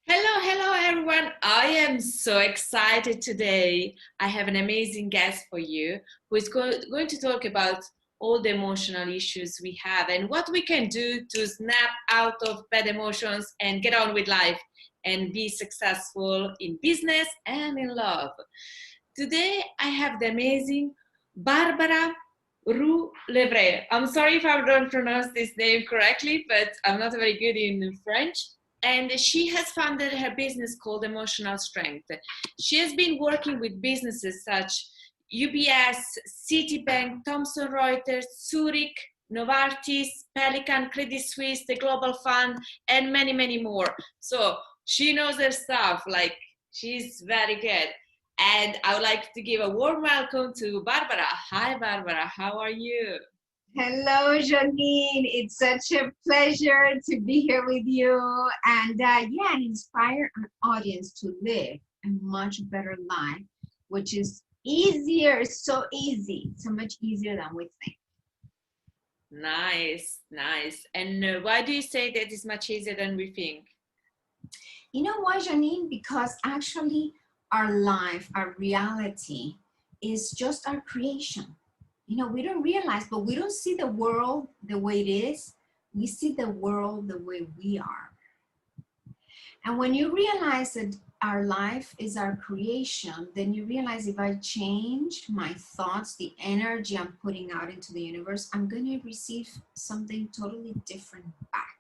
Hello everyone. I am so excited today. I have an amazing guest for you who is going to talk about all the emotional issues we have and what we can do to snap out of bad emotions and get on with life and be successful in business and in love. Today I have the amazing Barbara Roux-Levrat. I'm sorry if I don't pronounce this name correctly, but I'm not very good in French. And she has founded her business called Emotional Strength. She has been working with businesses such UBS, Citibank, Thomson Reuters, Zurich, Novartis, Pelican, Credit Suisse, the Global Fund, and many, many more. So she knows her stuff, like she's very good. And I would like to give a warm welcome to Barbara. Hi, Barbara. How are you? Hello, Janine. It's such a pleasure to be here with you and inspire our audience to live a much better life, which is easier, so easy, so much easier than we think. Nice, nice. And why do you say that it's much easier than we think? You know why, Janine? Because actually our life, our reality is just our creation. You know, we don't realize, but we don't see the world the way it is. We see the world the way we are. And when you realize that our life is our creation, then you realize if I change my thoughts, the energy I'm putting out into the universe, I'm going to receive something totally different back.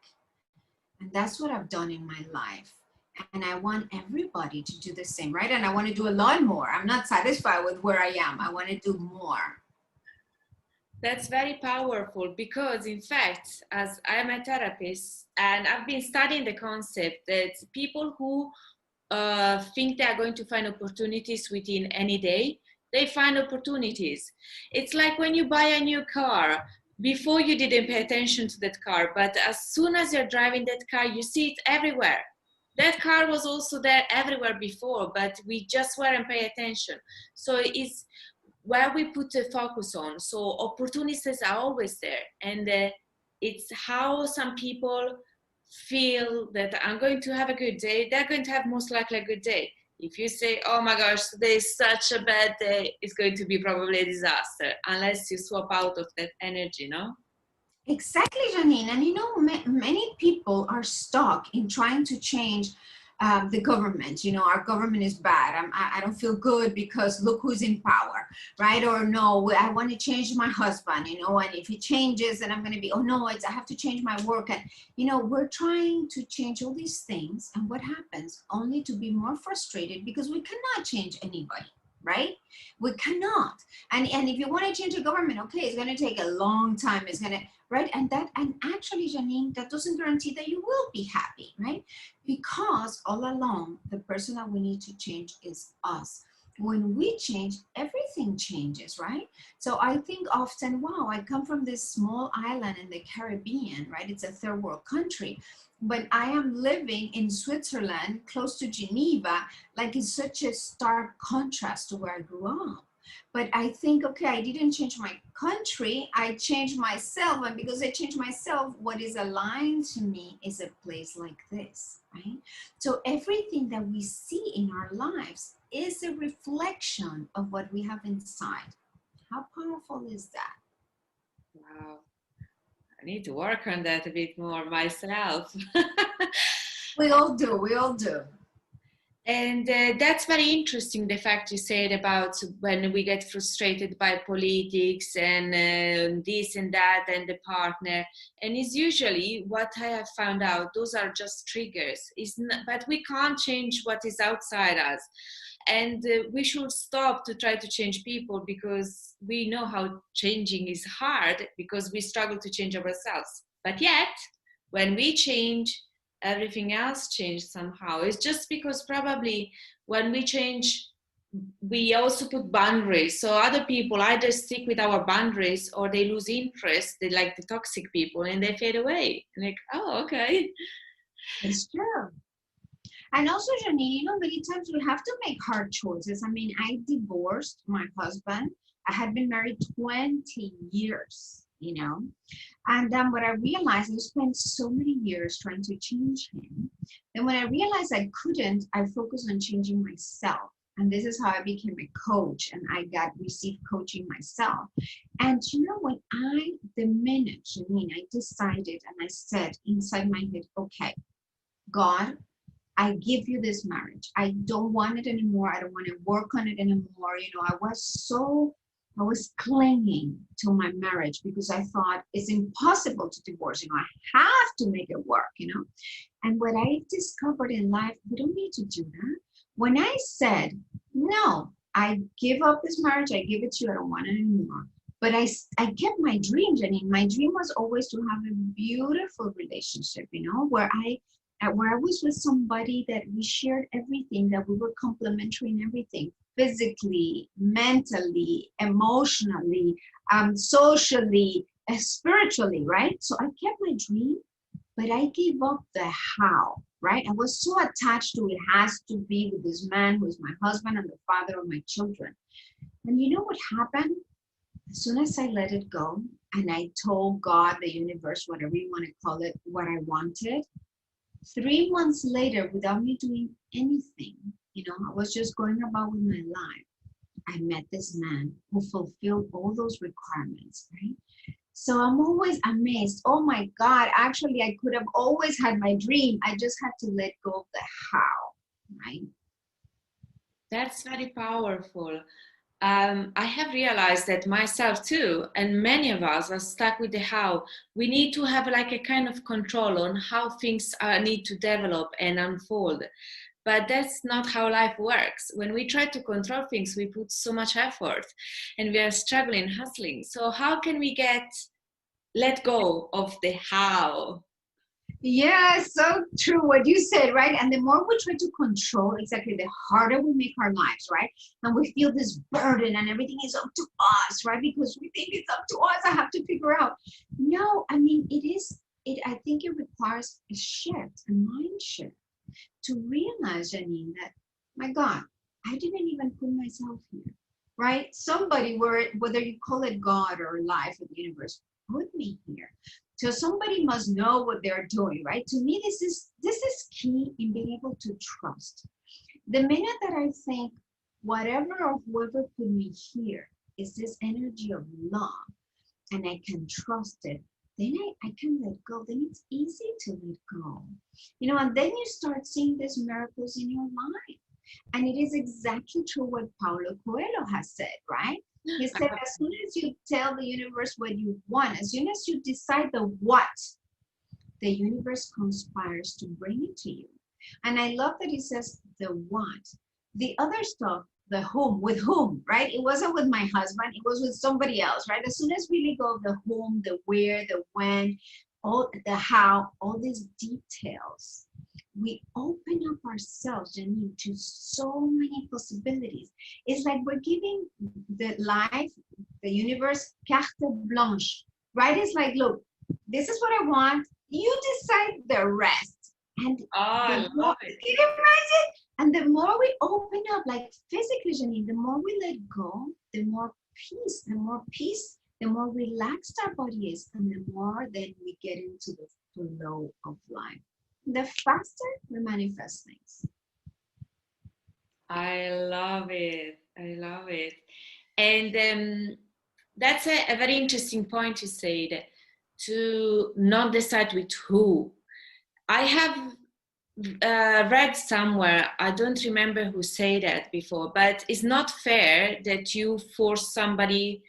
And that's what I've done in my life. And I want everybody to do the same, right? And I want to do a lot more. I'm not satisfied with where I am. I want to do more. That's very powerful because, in fact, as I am a therapist and I've been studying the concept that people who think they are going to find opportunities within any day, they find opportunities. It's like when you buy a new car. Before you didn't pay attention to that car, but as soon as you're driving that car, you see it everywhere. That car was also there everywhere before, but we just weren't paying attention. So it's where we put the focus on. So opportunities are always there, and it's how some people feel that I'm going to have a good day. They're going to have most likely a good day. If you say, "Oh my gosh, today is such a bad day," it's going to be probably a disaster unless you swap out of that energy, no? Exactly, Janine. And you know, many people are stuck in trying to change the government. You know, our government is bad. I don't feel good because look who's in power, right? Or no, I want to change my husband, you know, and if he changes, then I'm going to be, oh no, I have to change my work. And, you know, we're trying to change all these things. And what happens? Only to be more frustrated because we cannot change anybody. Right? We cannot. And if you want to change the government, okay, it's going to take a long time. It's going to, right? And actually, Janine, that doesn't guarantee that you will be happy, right? Because all along, the person that we need to change is us. When we change, everything changes, right? So I think often, wow, I come from this small island in the Caribbean, right? It's a third world country, but I am living in Switzerland, close to Geneva, like it's such a stark contrast to where I grew up. But I think, okay, I didn't change my country, I changed myself. And because I changed myself, what is aligned to me is a place like this, right? So everything that we see in our lives is a reflection of what we have inside. How powerful is that? Wow. I need to work on that a bit more myself. We all do, we all do. And that's very interesting, the fact you said about when we get frustrated by politics and this and that and the partner. And it's usually what I have found out, those are just triggers. But we can't change what is outside us. And we should stop to try to change people because we know how changing is hard because we struggle to change ourselves. But yet, when we change, everything else changed somehow. It's just because probably when we change, we also put boundaries. So other people either stick with our boundaries or they lose interest. They like the toxic people and they fade away. And like, oh, okay. It's true. And also, Janine, you know, many times we have to make hard choices. I mean, I divorced my husband. I had been married 20 years. you know. And then what I realized, I spent so many years trying to change him. Then when I realized I couldn't, I focused on changing myself. And this is how I became a coach, and I got received coaching myself. And you know, the minute, Janine, I decided and I said inside my head, okay, God, I give you this marriage. I don't want it anymore. I don't want to work on it anymore. You know, I was clinging to my marriage because I thought it's impossible to divorce. You know, I have to make it work, you know. And what I discovered in life, we don't need to do that. When I said, no, I give up this marriage, I give it to you, I don't want it anymore. But I kept my dreams. I mean, my dream was always to have a beautiful relationship, you know, where I was with somebody that we shared everything, that we were complementary in everything, physically, mentally, emotionally, socially, spiritually, right? So I kept my dream, but I gave up the how, right? I was so attached to it has to be with this man who is my husband and the father of my children. And you know what happened? As soon as I let it go and I told God, the universe, whatever you want to call it, what I wanted, 3 months later, without me doing anything, you know, I was just going about with my life. I met this man who fulfilled all those requirements, right? So I'm always amazed. Oh my God, actually, I could have always had my dream. I just had to let go of the how, right? That's very powerful. I have realized that myself too, and many of us are stuck with the how. We need to have like a kind of control on how things need to develop and unfold. But that's not how life works. When we try to control things, we put so much effort and we are struggling, hustling. So how can we let go of the how? Yeah, so true what you said, right? And the more we try to control, exactly, the harder we make our lives, right? And we feel this burden and everything is up to us, right? Because we think it's up to us. I have to figure out. No, I mean, I think it requires a shift, a mind shift to realize, Janine, that, my God, I didn't even put myself here, right? Somebody, whether you call it God or life or the universe, put me here. So somebody must know what they're doing, right? To me, this is key in being able to trust. The minute that I think whatever or whoever put me here is this energy of love, and I can trust it, then I can let go. Then it's easy to let go. You know, and then you start seeing these miracles in your life. And it is exactly true what Paulo Coelho has said, right? He said, as soon as you tell the universe what you want, as soon as you decide the what, the universe conspires to bring it to you. And I love that he says the what. The other stuff, the whom, with whom, right? It wasn't with my husband, it was with somebody else, right? As soon as we let go of the whom, the where, the when, all the how, all these details, we open up ourselves, Janine, to so many possibilities. It's like we're giving the life, the universe, carte blanche, right? It's like, look, this is what I want. You decide the rest. And Oh, I the more, love it. can you imagine? And the more we open up, like physically, Janine, the more we let go, the more peace, the more relaxed our body is, and the more then we get into the flow of life. The faster we manifest things. I love it. I love it. And that's a very interesting point you said, to not decide with who. I have read somewhere, I don't remember who said that before, but it's not fair that you force somebody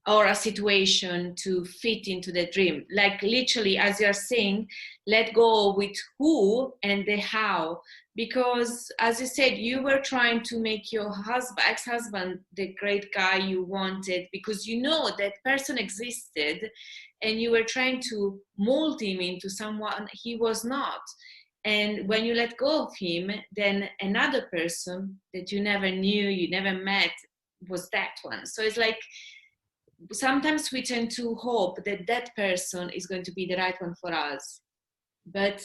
or a situation to fit into the dream. Like literally, as you're saying, let go with who and the how. Because as you said, you were trying to make your ex-husband the great guy you wanted because you know that person existed, and you were trying to mold him into someone he was not. And when you let go of him, then another person that you never knew, you never met, was that one. So it's like sometimes we tend to hope that that person is going to be the right one for us, but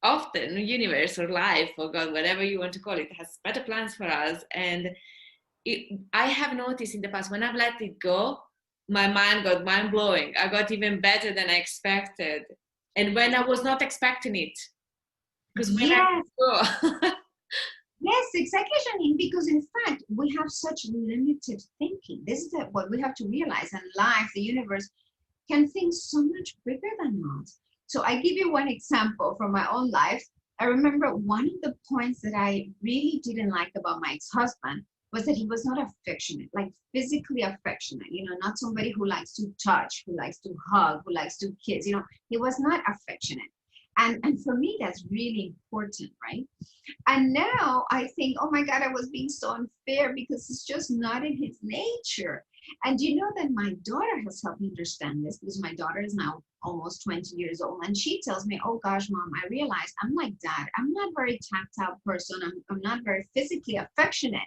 often universe or life or God, whatever you want to call it, has better plans for us. And I have noticed in the past, when I've let it go, my mind got mind blowing. I got even better than I expected. And when I was not expecting it, because when I Yes, go, yes, exactly, Janine. Because in fact, we have such limited thinking. This is what we have to realize. And life, the universe, can think so much bigger than us. So I give you one example from my own life. I remember one of the points that I really didn't like about my ex-husband was that he was not affectionate, like physically affectionate, not somebody who likes to touch, who likes to hug, who likes to kiss, he was not affectionate. And for me, that's really important, right? And now I think, oh my God, I was being so unfair because it's just not in his nature. And you know that my daughter has helped me understand this, because my daughter is now almost 20 years old. And she tells me, oh gosh, mom, I realized I'm like dad. I'm not a very tactile person. I'm not very physically affectionate.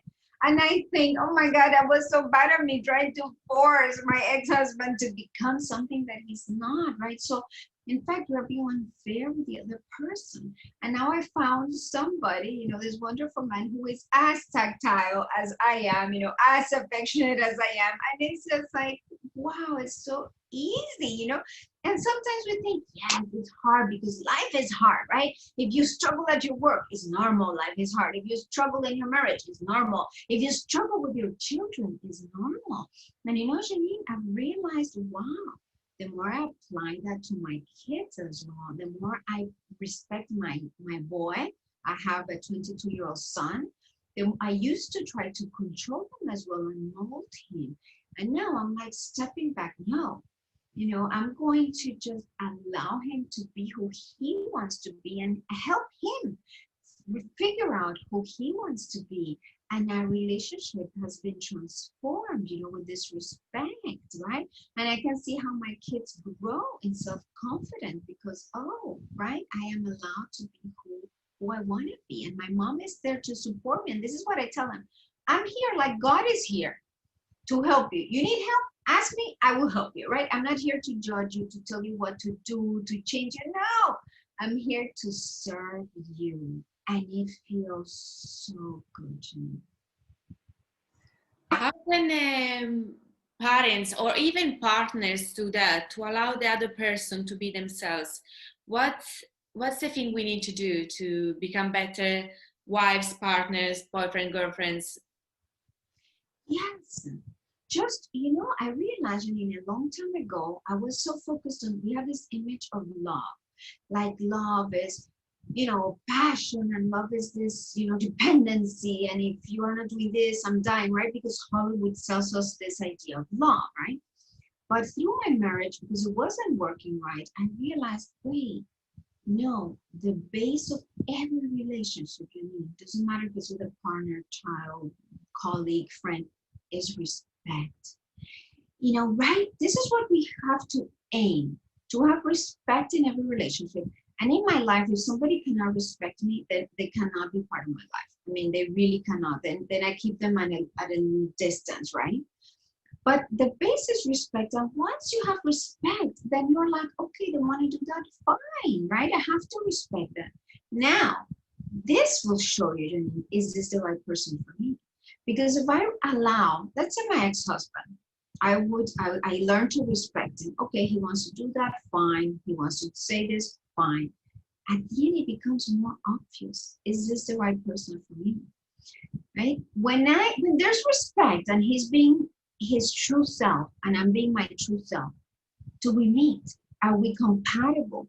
And I think, oh my God, that was so bad of me trying to force my ex-husband to become something that he's not, right? So in fact, we're being unfair with the other person. And now I found somebody, this wonderful man who is as tactile as I am, as affectionate as I am. And it's just like, wow, it's so easy. And sometimes we think, yes, it's hard because life is hard, right? If you struggle at your work, it's normal. Life is hard. If you struggle in your marriage, it's normal. If you struggle with your children, it's normal. And Janine, I've realized, wow, the more I apply that to my kids as well, the more I respect my boy. I have a 22-year-old son. I used to try to control him as well and mold him. And now I'm like stepping back. No, I'm going to just allow him to be who he wants to be and help him figure out who he wants to be. And our relationship has been transformed, with this respect, right? And I can see how my kids grow in self-confidence because, oh, right, I am allowed to be who I want to be. And my mom is there to support me. And this is what I tell them. I'm here like God is here to help you. You need help? Ask me, I will help you, right? I'm not here to judge you, to tell you what to do, to change you. No, I'm here to serve you. And it feels so good to me. how can parents or even partners do that to allow the other person to be themselves? What's the thing we need to do to become better wives, partners, boyfriend, girlfriends? Yes. Just, I realized, a long time ago, I was so focused on, we have this image of love. Like love is, passion, and love is this, dependency. And if you are not doing this, I'm dying, right? Because Hollywood sells us this idea of love, right? But through my marriage, because it wasn't working right, I realized, wait, no, the base of every relationship you need, doesn't matter if it's with a partner, child, colleague, friend, is respect. Right? This is what we have to aim, to have respect in every relationship. And in my life, if somebody cannot respect me, then they cannot be part of my life. I mean, they really cannot. Then I keep them at a distance, right? But the base is respect. And once you have respect, then you're like, okay, they want to do that, fine, right? I have to respect them. Now, this will show you, is this the right person for me? Because if I allow, let's say my ex-husband, I learned to respect him. Okay, he wants to do that, fine. He wants to say this, fine. At the end, it becomes more obvious. Is this the right person for me? Right? When there's respect and he's being his true self and I'm being my true self, do we meet? Are we compatible?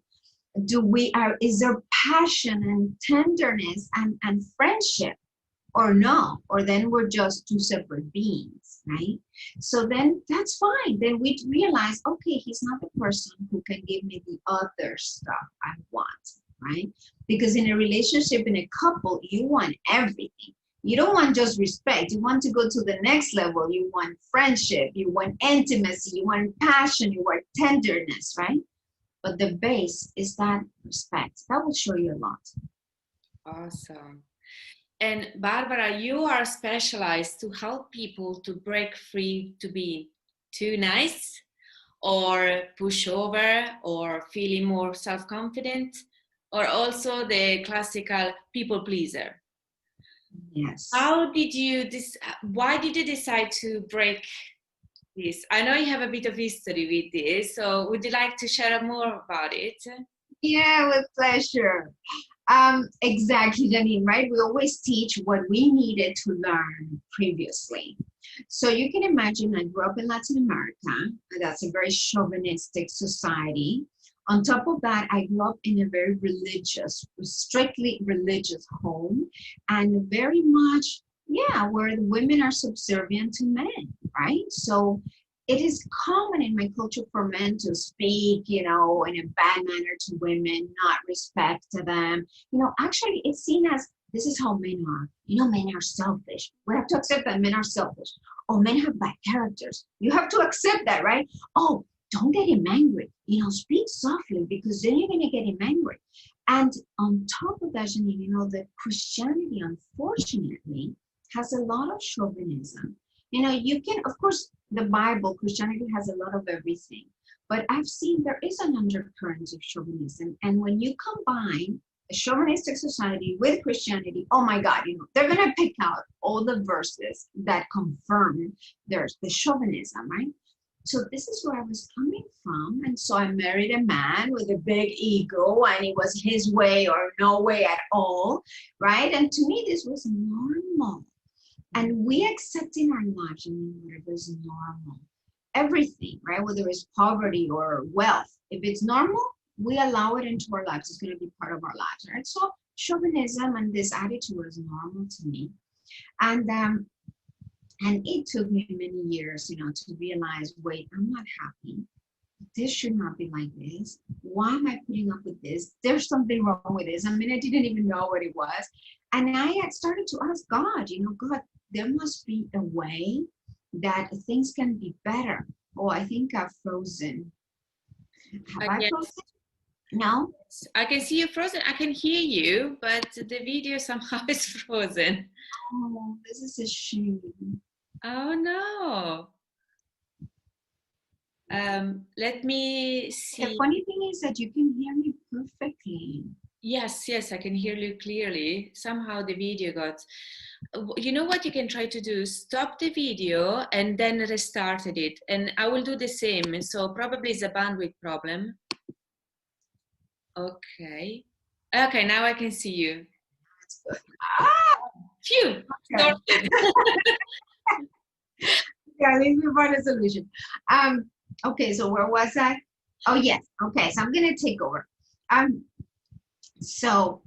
Is there passion and tenderness and friendship? Or no, or then we're just two separate beings, right? So then that's fine. Then we realize, okay, he's not the person who can give me the other stuff I want, right? Because in a relationship, in a couple, you want everything. You don't want just respect. You want to go to the next level. You want friendship. You want intimacy. You want passion. You want tenderness, right? But the base is that respect. That will show you a lot. Awesome. And Barbara, you are specialized to help people to break free to be too nice or push over or feeling more self-confident, or also the classical people pleaser. Yes. Why did you decide to break Yes, I know you have a bit of history with this, so would you like to share more about it? Yeah, with pleasure. Exactly, Janine, right? We always teach what we needed to learn previously. So you can imagine I grew up in Latin America, and that's a very chauvinistic society. On top of that, I grew up in a very religious, strictly religious home, and very much, yeah, where the women are subservient to men, right? So it is common in my culture for men to speak, in a bad manner to women, not respect to them. Actually, it's seen as this is how men are. Men are selfish. We have to accept that men are selfish. Oh, men have bad characters. You have to accept that, right? Oh, don't get him angry. Speak softly because then you're going to get him angry. And on top of that, Janine, that Christianity, unfortunately, has a lot of chauvinism. You can, of course, the Bible, Christianity has a lot of everything. But I've seen there is an undercurrent of chauvinism. And when you combine a chauvinistic society with Christianity, oh my God, they're going to pick out all the verses that confirm there's the chauvinism, right? So this is where I was coming from. And so I married a man with a big ego, and it was his way or no way at all, right? And to me, this was normal. And we accept in our lives, whatever is normal. Everything, right? Whether it's poverty or wealth. If it's normal, we allow it into our lives. It's going to be part of our lives, right? So chauvinism and this attitude was normal to me. And it took me many years, to realize, wait, I'm not happy. This should not be like this. Why am I putting up with this? There's something wrong with this. I mean, I didn't even know what it was. And I had started to ask God, God, there must be a way that things can be better. Oh, I think I've frozen. Have I frozen? No? I can see you frozen. I can hear you, but the video somehow is frozen. Oh, this is a shame. Oh, no. Let me see. The funny thing is that you can hear me perfectly. Yes, I can hear you clearly. Somehow the video got... You know what you can try to do? Stop the video and then restarted it. And I will do the same. And so probably it's a bandwidth problem. Okay. Okay, now I can see you. That's good. Ah! Phew! Okay. Sorted. Yeah, at least we found a solution. Okay, so where was I? Oh, yes. Okay, so I'm going to take over. So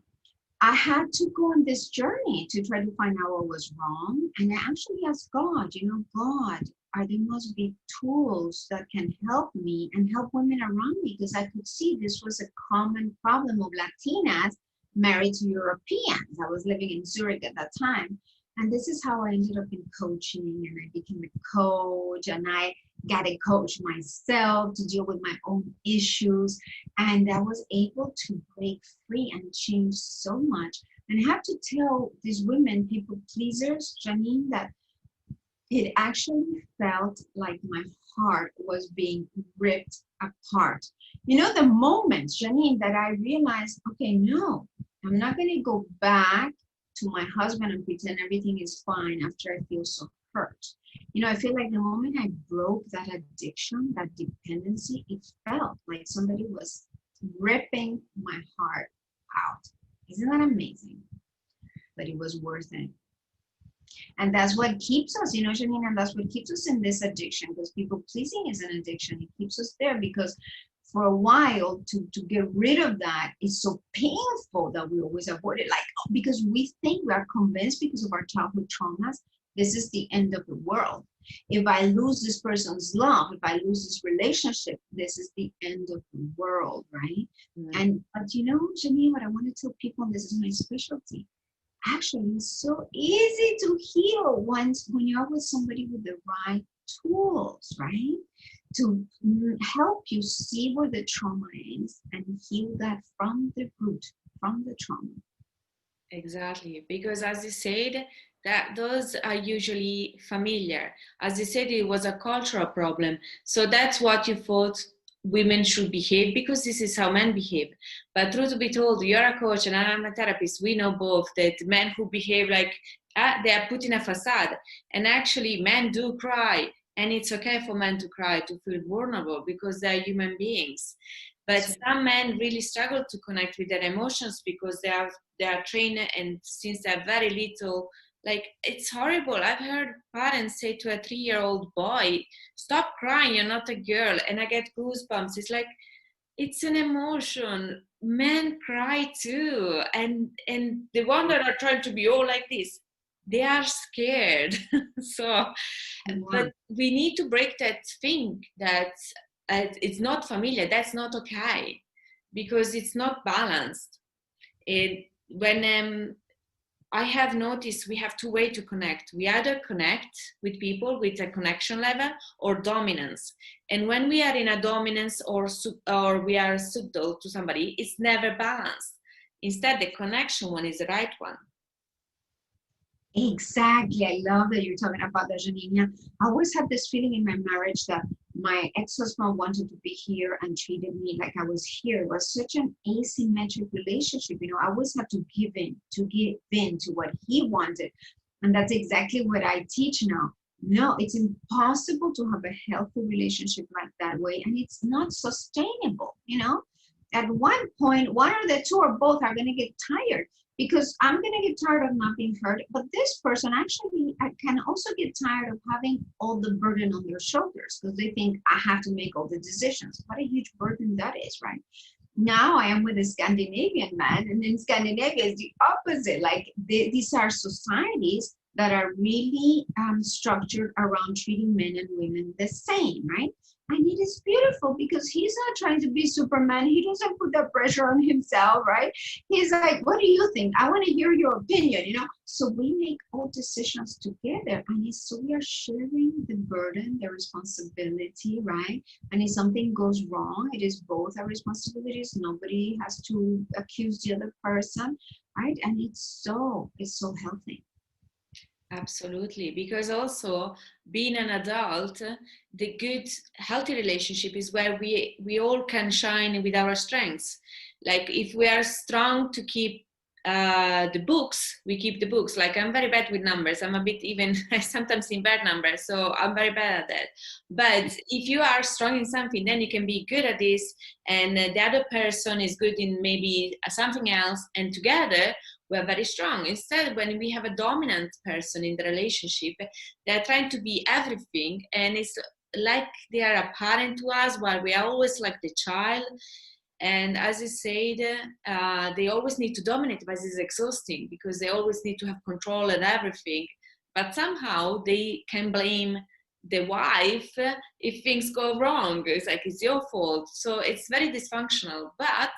I had to go on this journey to try to find out what was wrong. And I actually asked God, God, there must be tools that can help me and help women around me, because I could see this was a common problem of Latinas married to Europeans. I was living in Zurich at that time. And this is how I ended up in coaching, and I became a coach, and I got a coach myself to deal with my own issues. And I was able to break free and change so much. And I have to tell these women, people pleasers, Janine, that it actually felt like my heart was being ripped apart. The moment, Janine, that I realized, okay, no, I'm not going to go back to my husband and pretend everything is fine after I feel so hurt. I feel like the moment I broke that addiction, that dependency, it felt like somebody was ripping my heart out. Isn't that amazing? But it was worth it. And that's what keeps us, Janine, and that's what keeps us in this addiction, because people pleasing is an addiction. It keeps us there because for a while to get rid of that is so painful that we always avoid it, because we think, we are convinced because of our childhood traumas, this is the end of the world. If I lose this person's love, if I lose this relationship, this is the end of the world, right? Mm. But Janine, what I want to tell people, and this is my specialty, actually it's so easy to heal when you're with somebody with the right tools, right? To help you see where the trauma is and heal that from the root, from the trauma. Exactly, because as you said, that those are usually familiar. As you said, it was a cultural problem. So that's what you thought women should behave, because this is how men behave. But truth to be told, you're a coach and I'm a therapist. We know both that men who behave like they are putting a facade, and actually men do cry And it's okay for men to cry, to feel vulnerable, because they're human beings. But some men really struggle to connect with their emotions because they are trained, and since they're very little, like, it's horrible. I've heard parents say to a 3-year-old boy, "Stop crying, you're not a girl." And I get goosebumps. It's like, it's an emotion. Men cry too. And the one that are trying to be all like this, they are scared. So, Yeah. but we need to break that thing that it's not familiar. That's not okay, because it's not balanced. When I have noticed we have two ways to connect. We either connect with people with a connection level or dominance. And when we are in a dominance or we are subtle to somebody, it's never balanced. Instead, the connection one is the right one. Exactly. I love that you're talking about that, Janina. I always had this feeling in my marriage that my ex-husband wanted to be here and treated me like I was here. It was such an asymmetric relationship. I always had to give in to what he wanted. And that's exactly what I teach now. No, it's impossible to have a healthy relationship like that way. And it's not sustainable. At one point, one or the two or both are going to get tired, because I'm going to get tired of not being heard. But this person actually can also get tired of having all the burden on their shoulders, because they think I have to make all the decisions. What a huge burden that is, right? Now I am with a Scandinavian man, and in Scandinavia is the opposite. Like these are societies that are really structured around treating men and women the same, right? And it is beautiful because he's not trying to be Superman. He doesn't put that pressure on himself, right? He's like, what do you think? I want to hear your opinion. So we make all decisions together. And so we are sharing the burden, the responsibility, right? And if something goes wrong, it is both our responsibilities. Nobody has to accuse the other person, right? And it's so healthy. Absolutely, because also being an adult, the good, healthy relationship is where we all can shine with our strengths. Like, if we are strong to keep the books, we keep the books. Like, I'm very bad with numbers. I'm a bit even I sometimes invert numbers, so I'm very bad at that. But if you are strong in something, then you can be good at this, and the other person is good in maybe something else, and together we're very strong. Instead, when we have a dominant person in the relationship, they're trying to be everything, and it's like they are a parent to us, while we are always like the child. And as you said, they always need to dominate, but it's exhausting because they always need to have control and everything. But somehow they can blame the wife if things go wrong. It's like, it's your fault. So it's very dysfunctional. But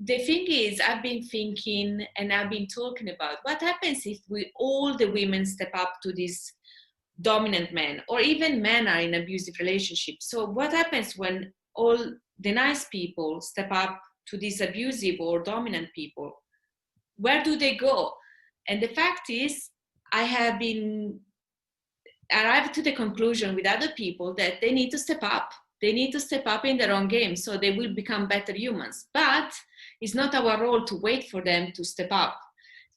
the thing is, I've been thinking and I've been talking about what happens if all the women step up to this dominant men, or even men are in abusive relationships. So what happens when all the nice people step up to these abusive or dominant people? Where do they go? And the fact is, I have been arrived to the conclusion with other people that they need to step up. They need to step up in their own game so they will become better humans. But it's not our role to wait for them to step up.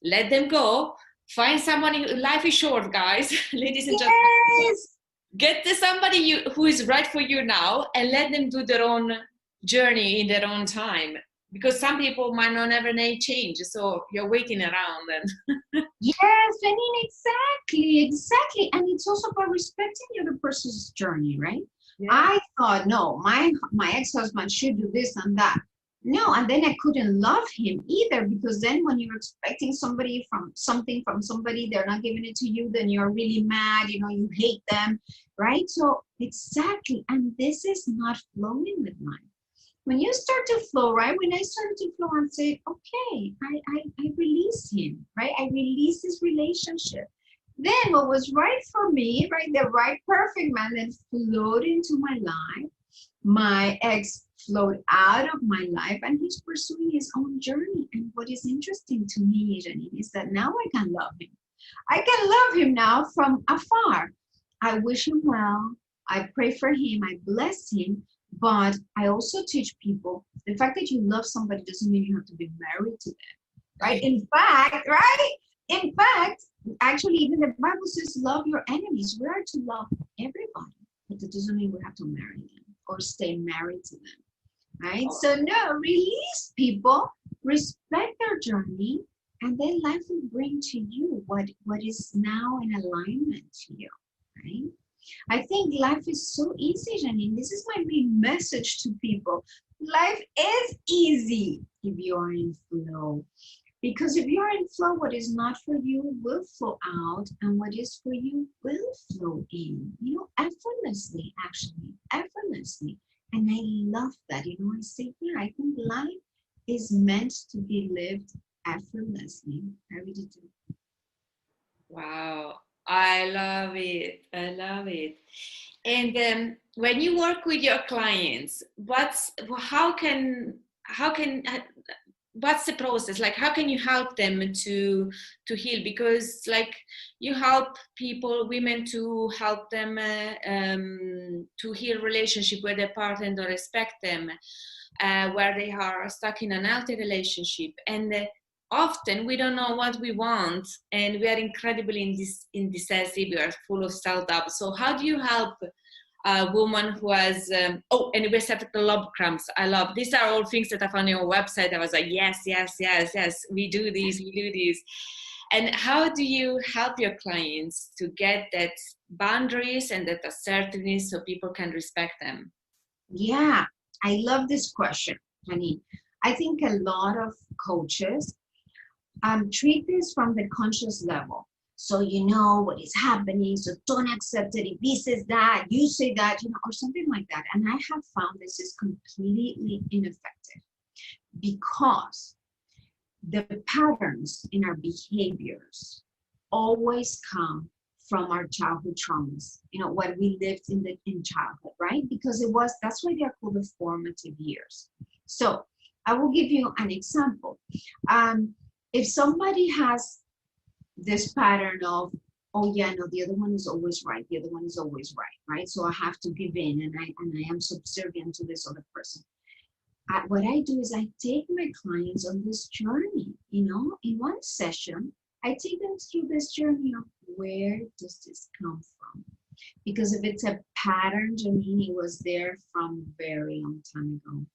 Let them go. Find somebody. Life is short, guys. Ladies and gentlemen. Yes. Get to somebody who is right for you now, and let them do their own journey in their own time. Because some people might not ever need change, so you're waiting around. And Yes, Janine, exactly. And it's also about respecting the other person's journey, right? yeah. I thought, no, my ex-husband should do this and that. No, and then I couldn't love him either, because then when you're expecting something from somebody, they're not giving it to you, then you're really mad, you hate them, right? So exactly, and this is not flowing with mine. When you start to flow, right? When I started to flow and say, okay, I release him, right? I release this relationship. Then what was right for me, right? The right perfect man then flowed into my life. My ex flowed out of my life, and he's pursuing his own journey. And what is interesting to me, Janine, is that now I can love him. I can love him now from afar. I wish him well. I pray for him. I bless him. But I also teach people the fact that you love somebody doesn't mean you have to be married to them, right? In fact, right? In fact, actually, even the Bible says, love your enemies. We are to love everybody, but that doesn't mean we have to marry them or stay married to them, right? So no, release people, respect their journey, and then life will bring to you what is now in alignment to you, right? I think life is so easy, Janine. This is my main message to people. Life is easy if you are in flow. Because if you're in flow, what is not for you will flow out, and what is for you will flow in, effortlessly, actually, effortlessly. And I love that. I say, yeah, I think life is meant to be lived effortlessly. I really do. Wow, I love it. I love it. And when you work with your clients, how can what's the process? Like, how can you help them to heal? Because like you help people, women, to help them to heal relationship where their partner don't respect them, where they are stuck in an unhealthy relationship, and often we don't know what we want, and we are incredibly indecisive, we are full of self-doubt. So how do you help a woman who has and we set the love cramps? I love, these are all things that I found on your website. I was like, yes, yes, yes, yes, we do these. And how do you help your clients to get that boundaries and that assertiveness so people can respect them? Yeah, I love this question, Janine. I think a lot of coaches treat this from the conscious level. So you know what is happening, so don't accept it. If he says that, you say that, or something like that. And I have found this is completely ineffective because the patterns in our behaviors always come from our childhood traumas, what we lived in childhood, right? Because that's why they're called the formative years. So I will give you an example. If somebody has this pattern of, oh yeah, no, the other one is always right, the other one is always right? So I have to give in, and I am subservient to this other person. What I do is I take my clients on this journey, in one session, I take them through this journey of where does this come from? Because if it's a pattern, Janine, it was there from very long time ago.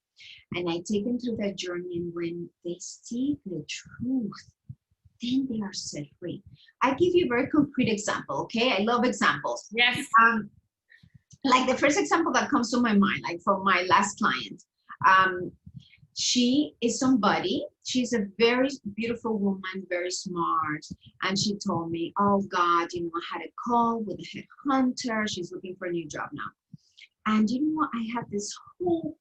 And I take them through that journey, and when they see the truth, then they are set free. I give you a very concrete example, okay? I love examples. Yes. Like the first example that comes to my mind, like from my last client. She is somebody, she's a very beautiful woman, very smart. And she told me, oh God, I had a call with a headhunter. She's looking for a new job now. And I had this hope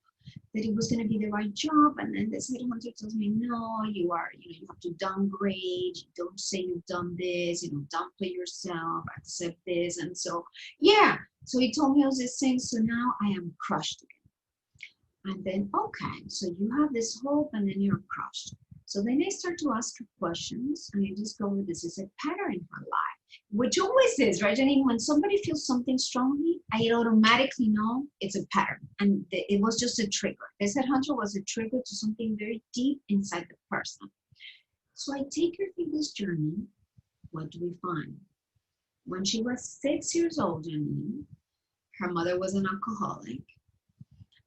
that it was going to be the right job. And then this headhunter tells me, no, you have to downgrade. Don't say you've done this, downplay yourself, accept this. And so, yeah. So he told me all these things. So now I am crushed again. And then, okay, so you have this hope and then you're crushed. So then I start to ask her questions, and I discover this is a pattern in her life, which always is, right? I mean, when somebody feels something strongly, I automatically know it's a pattern. And it was just a trigger. This headhunter was a trigger to something very deep inside the person. So I take her through this journey. What do we find? When she was 6 years old, Janine, her mother was an alcoholic.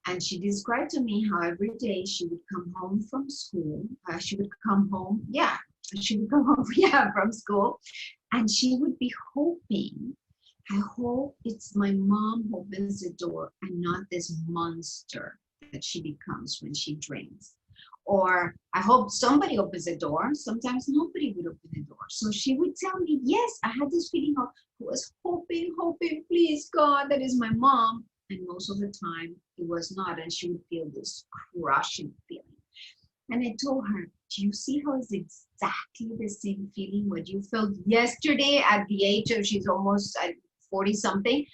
And she described to me how every day she would come home from school. She would come home from school. And she would be hoping, I hope it's my mom who opens the door and not this monster that she becomes when she drinks. Or I hope somebody opens the door. Sometimes nobody would open the door. So she would tell me, yes, I had this feeling of, I was hoping, please God, that is my mom. And most of the time it was not, and she would feel this crushing feeling. And I told her, do you see how it's exactly the same feeling what you felt yesterday at the age of, she's almost at 40 something.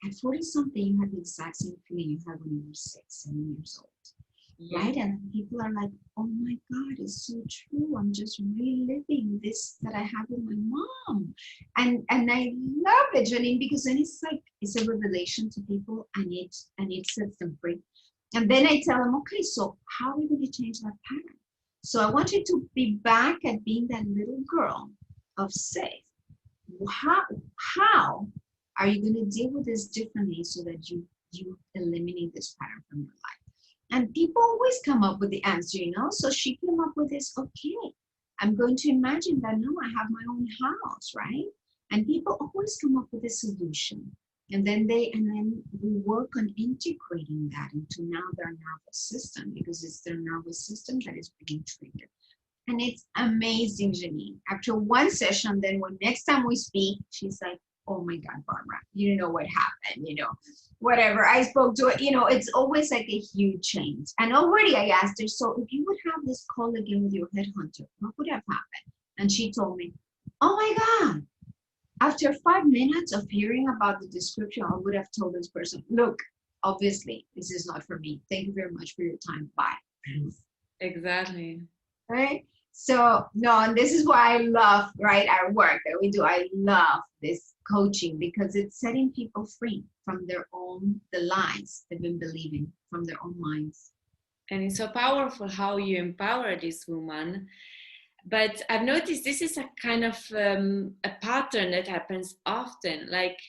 At 40 something, you had the exact same feeling you had when you were 6, 7 years old. Yeah. Right? And people are like, oh my God, it's so true. I'm just reliving this that I had with my mom. And I love it, Janine, because then it's like, it's a revelation to people, and it sets them free. And then I tell them, okay, so how are we going to change that pattern? So I want you to be back at being that little girl of safe. How Are you going to deal with this differently so that you eliminate this pattern from your life? And people always come up with the answer, you know. So she came up with this, okay, I'm going to imagine that now I have my own house, right? And people always come up with a solution. And then we work on integrating that into now their nervous system, because it's their nervous system that is being triggered. And it's amazing, Janine. After one session, then when next time we speak, she's like, oh my God, Barbara, you know what happened, you know, whatever. I spoke to it, you know, it's always like a huge change. And already I asked her, so if you would have this call again with your headhunter, what would have happened? And she told me, oh my God, after 5 minutes of hearing about the description, I would have told this person, look, obviously, this is not for me. Thank you very much for your time. Bye. Exactly. Right? So, no, and this is why I love, right, our work that we do. I love this coaching because it's setting people free from the lies they've been believing, from their own minds. And it's so powerful how you empower this woman. But I've noticed this is a kind of a pattern that happens often. Like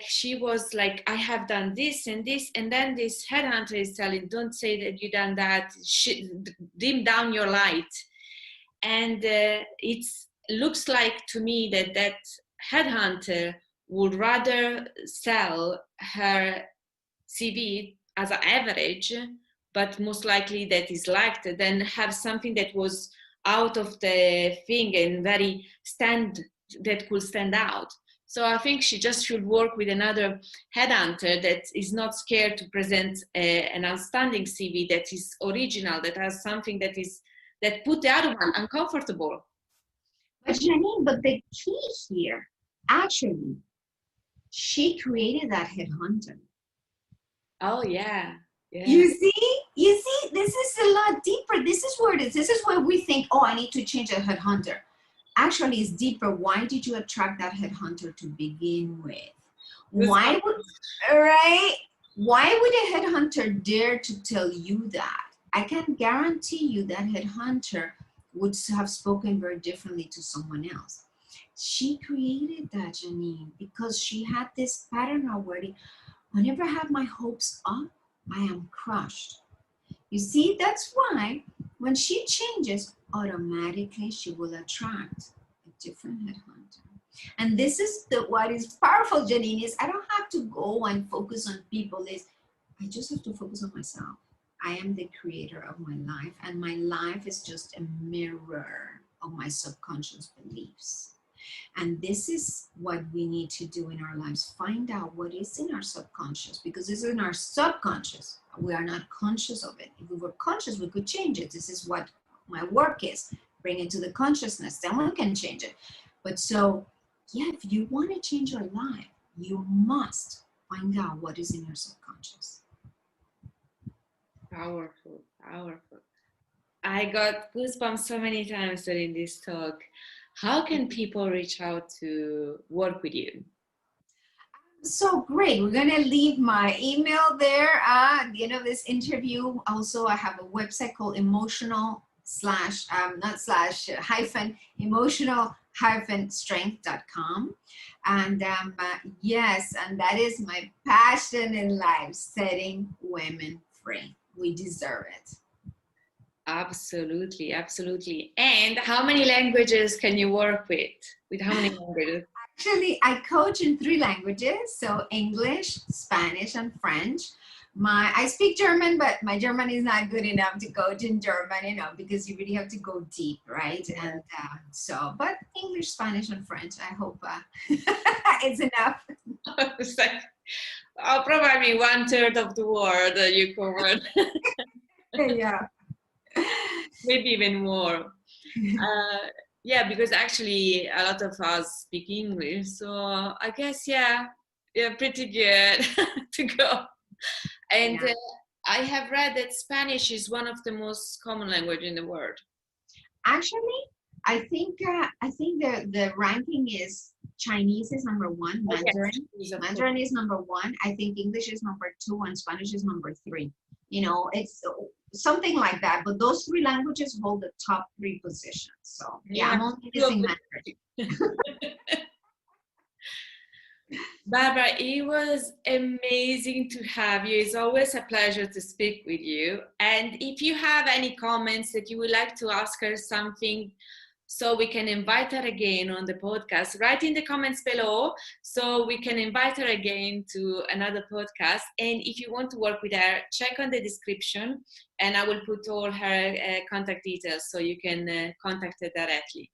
she was like, I have done this, and then this headhunter is telling, don't say that you done that, dim down your light. And it looks like to me that headhunter would rather sell her CV as an average, but most likely that is liked, than have something that was out of the thing and that could stand out. So I think she just should work with another headhunter that is not scared to present an outstanding CV that is original, that has something that put the other one uncomfortable. But Janine, but the key here, actually, she created that headhunter. Oh yeah. Yeah. You see, this is a lot deeper. This is where it is. This is where we think, oh, I need to change a headhunter. Actually, it's deeper. Why did you attract that headhunter to begin with? Why would a headhunter dare to tell you that? I can guarantee you that headhunter would have spoken very differently to someone else. She created that, Janine, because she had this pattern already. Whenever I have my hopes up, I am crushed. You see, that's why when she changes, automatically she will attract a different headhunter. And this is what is powerful, Janine, is I don't have to go and focus on people. I just have to focus on myself. I am the creator of my life, and my life is just a mirror of my subconscious beliefs. And this is what we need to do in our lives. Find out what is in our subconscious, because it's in our subconscious. We are not conscious of it. If we were conscious, we could change it. This is what my work is. Bring it to the consciousness, then we can change it. But so, yeah, if you want to change your life, you must find out what is in your subconscious. Powerful, powerful. I got goosebumps so many times during this talk. How can people reach out to work with you? So great. We're going to leave my email there at the end of this interview. Also, I have a website called emotional strength.com. And yes, and that is my passion in life, setting women free. We deserve it. Absolutely, absolutely. And how many languages can you work with? With how many languages? Actually, I coach in 3 languages, so English, Spanish, and French. I speak German, but my German is not good enough to coach in German, you know, because you really have to go deep, right? And but English, Spanish, and French, I hope it's enough. Probably 1/3 of the world you covered. Yeah. Maybe even more. Yeah, because actually a lot of us speak English, so I guess you're pretty good to go. And I have read that Spanish is one of the most common language in the world. Actually, I think the ranking is Chinese is number 1, Mandarin. Yes, Mandarin is number 1. I think English is number 2, and Spanish is number 3. You know, it's something like that. But those 3 languages hold the top 3 positions. So yeah, I'm only missing Mandarin. Barbara, it was amazing to have you. It's always a pleasure to speak with you. And if you have any comments that you would like to ask her something so we can invite her again on the podcast, write in the comments below so we can invite her again to another podcast. And if you want to work with her, check on the description and I will put all her contact details so you can contact her directly.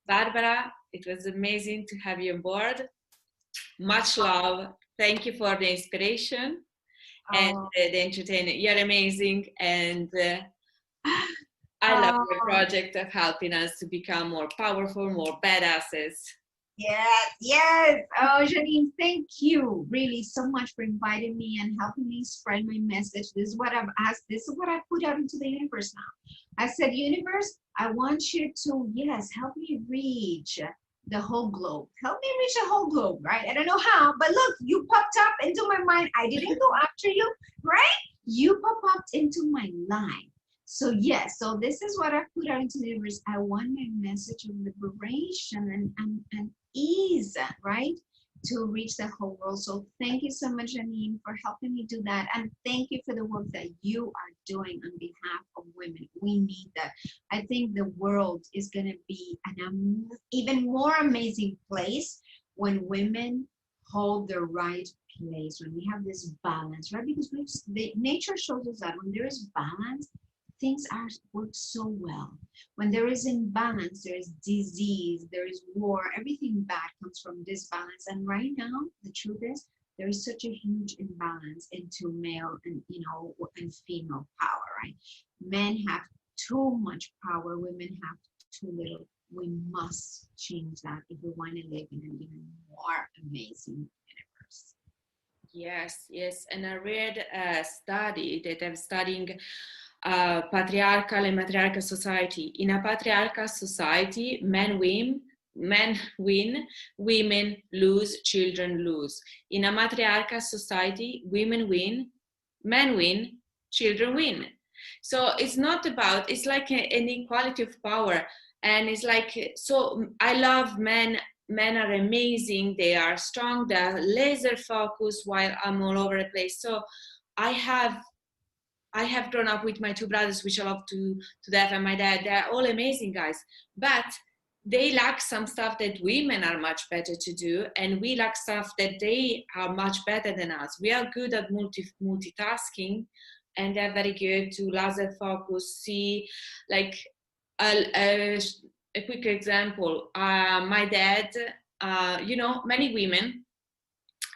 Barbara, it was amazing to have you on board. Much love. Thank you for the inspiration and Oh, the entertainment. You're amazing. And I love your oh, project of helping us to become more powerful, more badasses. yes, yes. Oh, Janine, thank you really so much for inviting me and helping me spread my message. This is what I've asked. This is what I put out into the universe now. I said, universe, I want you to, yes, help me reach the whole globe. Help me reach the whole globe, right? I don't know how, but look, you popped up into my mind. I didn't go after you, right? You popped into my line. So yes, so this is what I put out into the universe. I want my message of liberation and ease, right? To reach the whole world. So thank you so much, Janine, for helping me do that. And thank you for the work that you are doing on behalf of women. We need that. I think the world is going to be an even more amazing place when women hold the right place, when we have this balance, right? Because nature shows us that when there is balance, things are work so well. When there is imbalance, there is disease, there is war, everything bad comes from disbalance. And right now, the truth is, there is such a huge imbalance into male and and female power, right? Men have too much power, women have too little. We must change that if we want to live in an even more amazing universe. Yes, yes. And I read a study that I'm studying patriarchal and matriarchal society. In a patriarchal society, men win, women lose, children lose. In a matriarchal society, women win, men win, children win. So it's not about, it's like an equality of power. And it's like, so I love men. Men are amazing. They are strong. They are laser focused while I'm all over the place. So I have I have grown up with my two brothers, which I love to death, and my dad. They're all amazing guys, but they lack some stuff that women are much better to do, and we lack stuff that they are much better than us. We are good at multitasking, and they're very good to laser focus. See, like a, a quick example. My dad, many women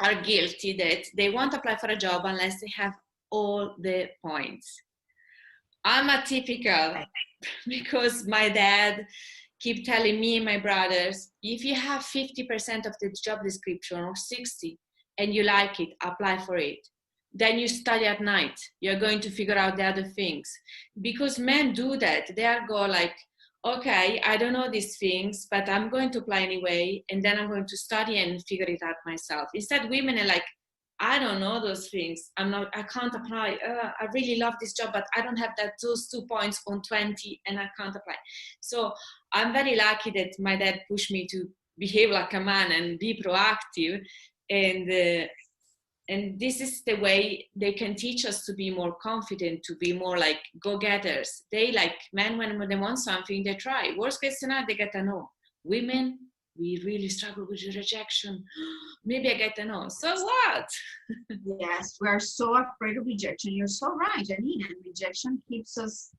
are guilty that they won't apply for a job unless they have all the points. I'm a typical because my dad keep telling me and my brothers, if you have 50% of the job description or 60 and you like it, apply for it. Then you study at night. You're going to figure out the other things. Because men do that. They are go like, okay, I don't know these things, but I'm going to apply anyway, and then I'm going to study and figure it out myself. Instead, women are like, I don't know those things. I can't apply. I really love this job, but I don't have those 2 points on 20 and I can't apply. So I'm very lucky that my dad pushed me to behave like a man and be proactive. And this is the way they can teach us to be more confident, to be more like go-getters. They like men, when they want something, they try. Worst case scenario, they get a no. Women, we really struggle with rejection. Maybe I get a no. So what? Yes, we're so afraid of rejection. You're so right, Janine. And rejection keeps us,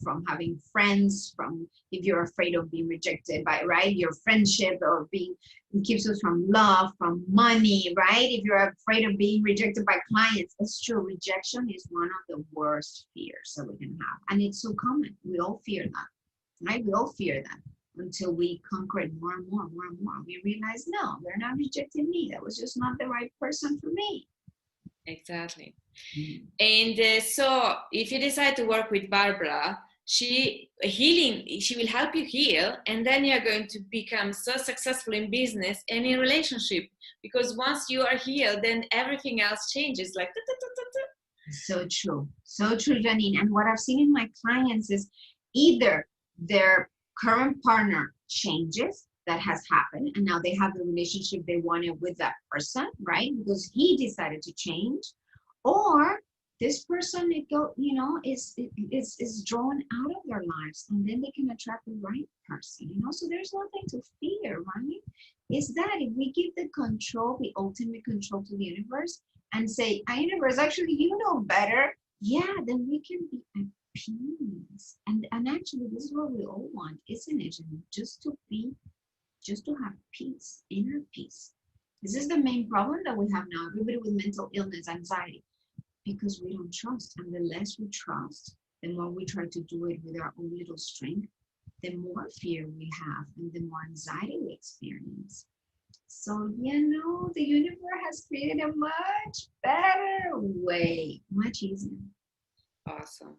from having friends, from if you're afraid of being rejected by, right, your friendship or it keeps us from love, from money, right? If you're afraid of being rejected by clients, it's true. Rejection is one of the worst fears that we can have. And it's so common. We all fear that, right? We all fear that until we conquer it more and more, more and more. We realize, no, they're not rejecting me. That was just not the right person for me. Exactly. And so if you decide to work with Barbara, she will help you heal, and then you're going to become so successful in business and in relationship, because once you are healed, then everything else changes like So true, Janine. And what I've seen in my clients is either their current partner changes that has happened, and now they have the relationship they wanted with that person, right? Because he decided to change. Or this person, is drawn out of their lives, and then they can attract the right person, so there's nothing to fear, right? Is that if we give the control, the ultimate control, to the universe, and say, universe, actually, you know better, yeah, then we can be at peace. And actually, this is what we all want, isn't it, Jenny? Just to have peace, inner peace. This is the main problem that we have now, everybody with mental illness, anxiety, because we don't trust. And the less we trust, the more we try to do it with our own little strength, the more fear we have and the more anxiety we experience. So, the universe has created a much better way, much easier. Awesome.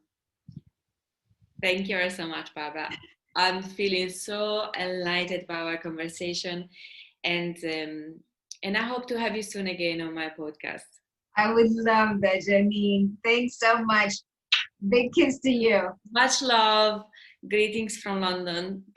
Thank you so much, Barbara. I'm feeling so enlightened by our conversation, and I hope to have you soon again on my podcast. I would love that, Janine. Thanks so much. Big kiss to you. Much love. Greetings from London.